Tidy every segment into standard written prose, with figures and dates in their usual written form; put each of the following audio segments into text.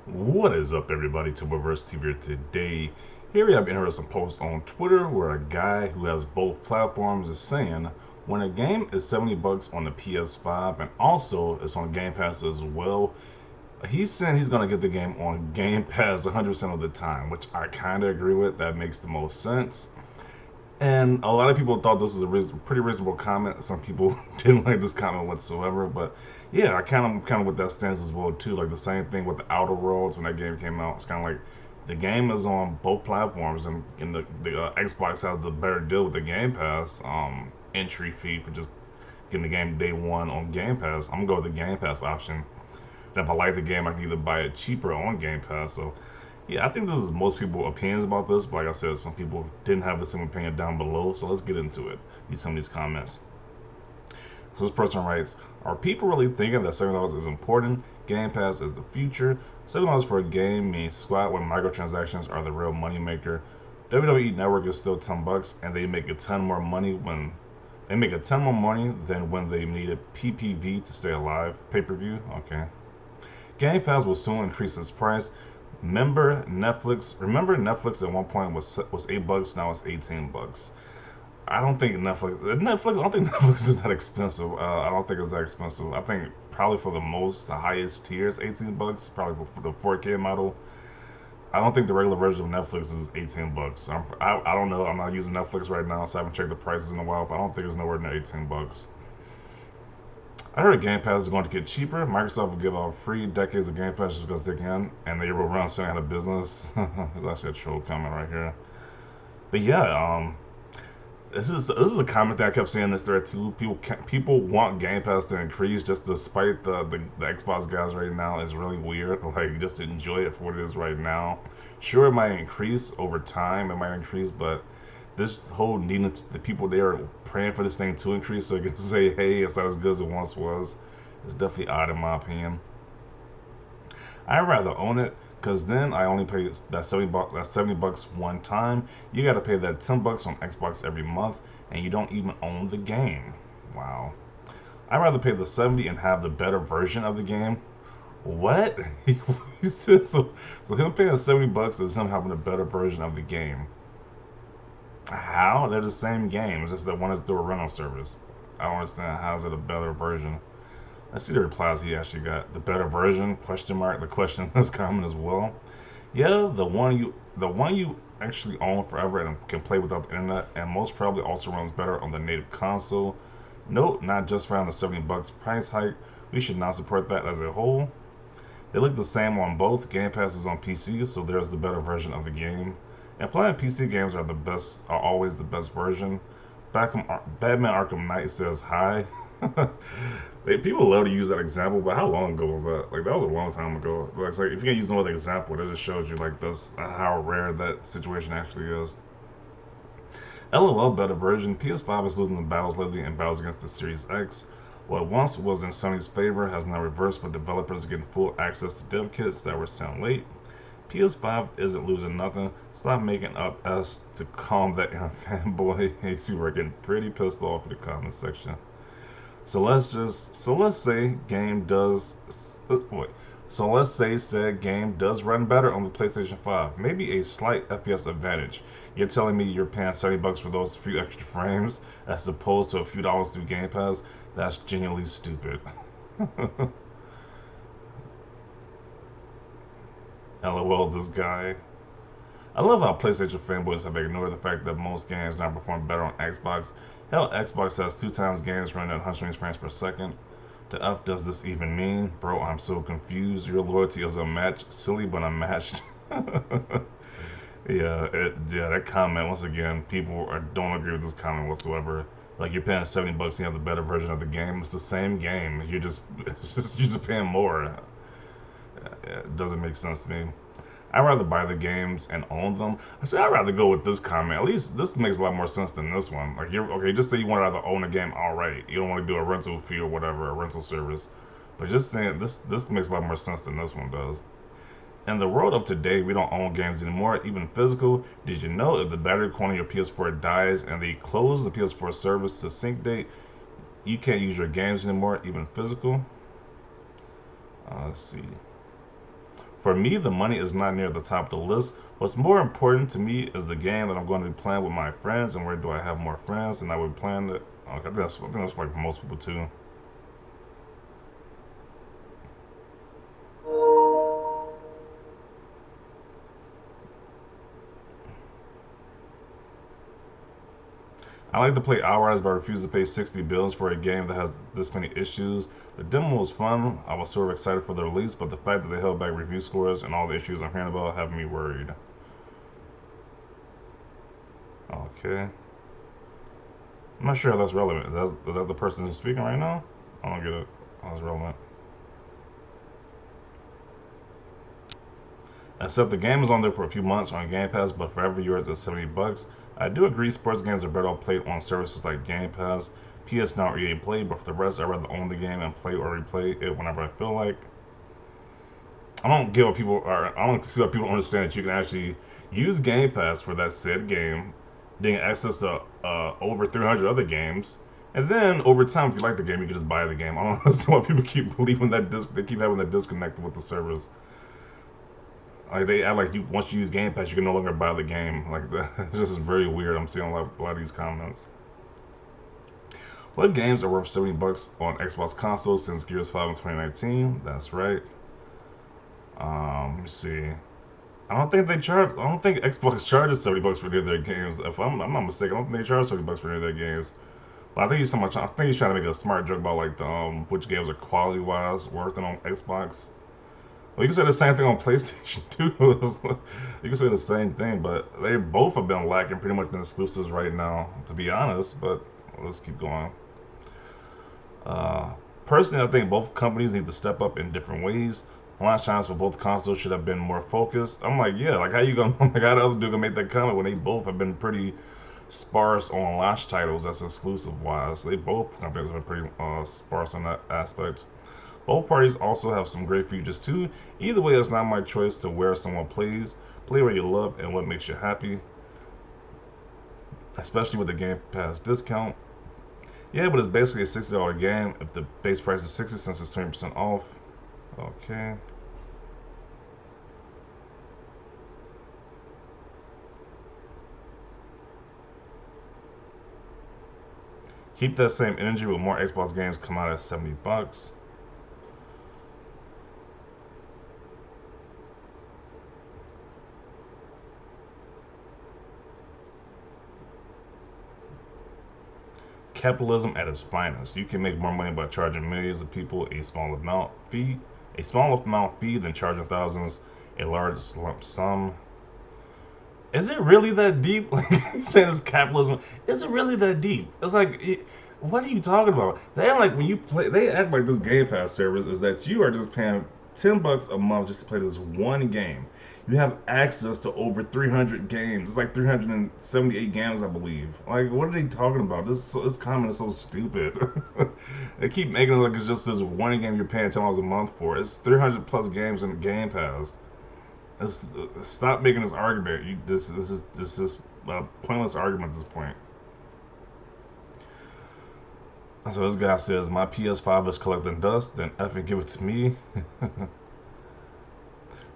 What is up, everybody? To Reverse TV here today. Here we have an interesting post on Twitter where a guy who has both platforms is saying when a game is 70 bucks on the PS5 and also it's on Game Pass as well, he's saying he's going to get the game on Game Pass 100% of the time, which I kind of agree with. That makes the most sense. And a lot of people thought this was a pretty reasonable comment. Some people didn't like this comment whatsoever. But yeah, I kind of with that stance as well too. Like the same thing with the Outer Worlds when that game came out. It's kind of like the game is on both platforms, and the Xbox has the better deal with the Game Pass entry fee for just getting the game day one on Game Pass. I'm gonna go with the Game Pass option. And if I like the game, I can either buy it cheaper on Game Pass. So yeah, I think this is most people's opinions about this, but like I said, some people didn't have the same opinion down below, so let's get into it. Read some of these comments. So this person writes, are people really thinking that $7 is important? Game Pass is the future. $7 for a game means squat when microtransactions are the real moneymaker. WWE Network is still 10 bucks, and they make a ton more money than when they needed PPV to stay alive. Pay-per-view? Okay. Game Pass will soon increase its price. Remember Netflix at one point was $8, now it's 18 bucks. I don't think Netflix. I don't think Netflix is that expensive. I don't think it's that expensive. I think probably for the highest tier is 18 bucks. Probably for the 4K model. I don't think the regular version of Netflix is 18 bucks. I don't know. I'm not using Netflix right now, so I haven't checked the prices in a while. But I don't think it's nowhere near 18 bucks. I heard Game Pass is going to get cheaper. Microsoft will give out free decades of Game Pass just because they can, and they will run something out of business. That's a troll comment right here. But yeah, this is a comment that I kept seeing in this thread too. People want Game Pass to increase just despite the Xbox guys right now is really weird. Like just enjoy it for what it is right now. Sure, it might increase over time. It might increase, but this whole needing the people there are praying for this thing to increase so you can say, hey, it's not as good as it once was. It's definitely odd in my opinion. I'd rather own it because then I only pay that 70 bucks one time. You got to pay that 10 bucks on Xbox every month, and you don't even own the game. Wow. I'd rather pay the 70 and have the better version of the game. What? He said so him paying 70 bucks is him having a better version of the game. How? They're the same game. It's just that one is through a rental service. I don't understand how is it a better version. Let's see the replies he actually got. The better version? Question mark. The question is common as well. Yeah, the one you actually own forever and can play without the internet, and most probably also runs better on the native console. Note, not just around the 70 bucks price hike. We should not support that as a whole. They look the same on both. Game Pass is on PC, so there's the better version of the game. And playing PC games are always the best version. Batman Arkham Knight says hi. People love to use that example, but how long ago was that? Like that was a long time ago. Like, it's like if you can use another example, that just shows you like this how rare that situation actually is. LOL better version. PS5 is losing the battles lately in battles against the Series X. What once was in Sony's favor has now reversed, with developers getting full access to dev kits that were sent late. PS5 isn't losing nothing. Stop making up S to calm that inner fanboy. These people are getting pretty pissed off in the comment section. So let's say game does wait. So let's say said game does run better on the PlayStation 5. Maybe a slight FPS advantage. You're telling me you're paying 70 bucks for those few extra frames as opposed to a few dollars through Game Pass? That's genuinely stupid. LOL, this guy. I love how PlayStation fanboys have ignored the fact that most games now perform better on Xbox. Hell, Xbox has two times games running at 120 frames per second. The F does this even mean? Bro, I'm so confused. Your loyalty is unmatched. Silly but unmatched. Yeah, that comment, once again, don't agree with this comment whatsoever. Like, you're paying 70 bucks and you have the better version of the game. It's the same game. You're just paying more. It doesn't make sense to me. I'd rather buy the games and own them. I say I'd rather go with this comment. At least this makes a lot more sense than this one. Like you're okay, just say you want to either own a game outright. You don't want to do a rental fee or whatever, a rental service. But just saying this makes a lot more sense than this one does. In the world of today, we don't own games anymore, even physical. Did you know if the battery quality of your PS4 dies and they close the PS4 service to sync date, you can't use your games anymore, even physical? Let's see. For me, the money is not near the top of the list. What's more important to me is the game that I'm going to be playing with my friends, and where do I have more friends, and I would plan it. Okay, I think that's like for most people too. I like to play Outriders, but I refuse to pay 60 bills for a game that has this many issues. The demo was fun. I was sort of excited for the release, but the fact that they held back review scores and all the issues I'm hearing about have me worried. Okay. I'm not sure how that's relevant. Is that the person who's speaking right now? I don't get it. How that's relevant. Except the game is on there for a few months on Game Pass, but for every year it's at 70 bucks. I do agree sports games are better played on services like Game Pass, PS Now, or EA Play, but for the rest, I'd rather own the game and play or replay it whenever I feel like. I don't get what people are. I don't see why people don't understand that you can actually use Game Pass for that said game, then access to over 300 other games, and then over time, if you like the game, you can just buy the game. I don't understand why people keep believing that they keep having that disconnect with the servers. Like they act like you once you use Game Pass, you can no longer buy the game. Like that, it's just very weird. I'm seeing a lot of these comments. What games are worth 70 bucks on Xbox console since Gears 5 in 2019? That's right. Let me see. I don't think they charge. I don't think Xbox charges 70 bucks for any of their games. If I'm not mistaken, I don't think they charge 70 bucks for any of their games. But I think I think he's trying to make a smart joke about like the which games are quality wise worth it on Xbox. Well, you can say the same thing on PlayStation too. You can say the same thing, but they both have been lacking pretty much in exclusives right now, to be honest. But let's keep going. Uh, Personally, I think both companies need to step up in different ways. Launch times for both consoles should have been more focused. I'm like, yeah, like how you gonna, like how the other dude gonna make that comment when they both have been pretty sparse on launch titles that's exclusive wise. They both companies have been pretty sparse on that aspect. Both parties also have some great features too. Either way, it's not my choice to where someone plays. Play where you love and what makes you happy, especially with the Game Pass discount. Yeah, but it's basically a $60 game. If the base price is 60 cents, it's 20% off. Okay. Keep that same energy with more Xbox games come out at 70 bucks. Capitalism at its finest. You can make more money by charging millions of people a small amount fee than charging thousands a large lump sum. Is it really that deep? Like he's saying this capitalism. Is it really that deep? It's like, what are you talking about? They act like when you play. They act like this Game Pass service is that you are just paying 10 bucks a month just to play this one game. You have access to over 300 games. It's like 378 games, I believe. Like, what are they talking about? This comment is so stupid. They keep making it like it's just this one game you're paying $10 a month for. It's 300 plus games in the Game Pass. Stop making this argument. This is a pointless argument at this point. So this guy says my PS5 is collecting dust. Then effing give it to me.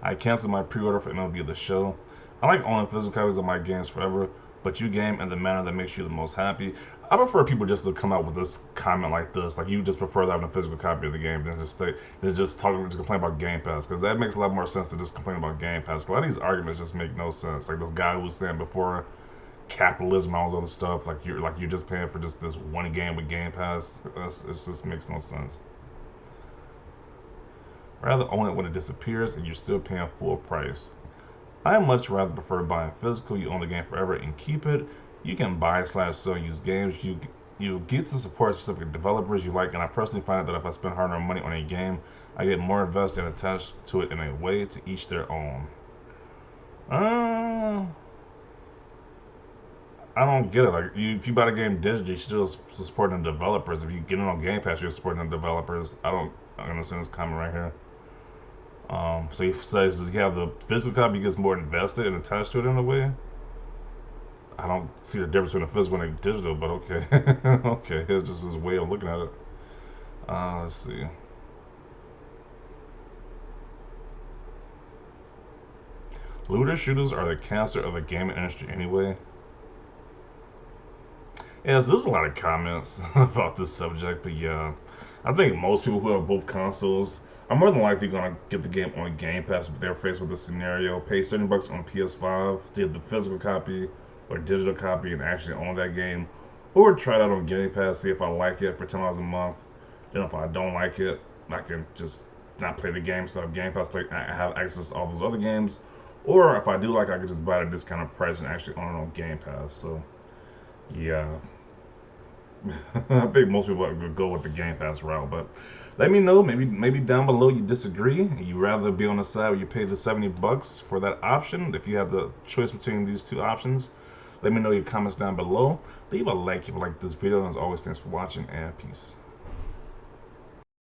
I canceled my pre-order for MLB The Show. I like owning physical copies of my games forever, but you game in the manner that makes you the most happy. I prefer people just to come out with this comment like this, like you just prefer having a physical copy of the game than just complain about Game Pass, because that makes a lot more sense to just complain about Game Pass. A lot of these arguments just make no sense. Like this guy who was saying before capitalism and all this other stuff, like you're just paying for just this one game with Game Pass. It just makes no sense. Rather own it when it disappears and you're still paying full price. I much rather prefer buying physical. You own the game forever and keep it. You can buy/sell used games. You get to support specific developers you like, and I personally find that if I spend hard-earned money on a game, I get more invested and attached to it in a way. To each their own. I don't get it. Like, if you buy the game digitally, you're still supporting the developers. If you get it on Game Pass, you're supporting the developers. I don't understand this comment right here. So he says, does he have the physical copy? He gets more invested and attached to it in a way. I don't see the difference between a physical and a digital, but okay. Okay, here's just his way of looking at it. Let's see. Looter shooters are the cancer of the gaming industry anyway. Yeah, so there's a lot of comments about this subject, but yeah, I think most people who have both consoles are more than likely gonna get the game on Game Pass if they're faced with a scenario. Pay $70 on PS5 to get the physical copy or digital copy and actually own that game, or try it out on Game Pass, see if I like it for $10 a month. Then if I don't like it, I can just not play the game. So if Game Pass play, I have access to all those other games, or if I do like, I could just buy it at a discounted price and actually own it on Game Pass. So yeah, I think most people would go with the Game Pass route, but let me know. Maybe down below you disagree. You rather be on the side where you pay the $70 for that option. If you have the choice between these two options, let me know your comments down below. Leave a like if you like this video. And as always, thanks for watching and peace.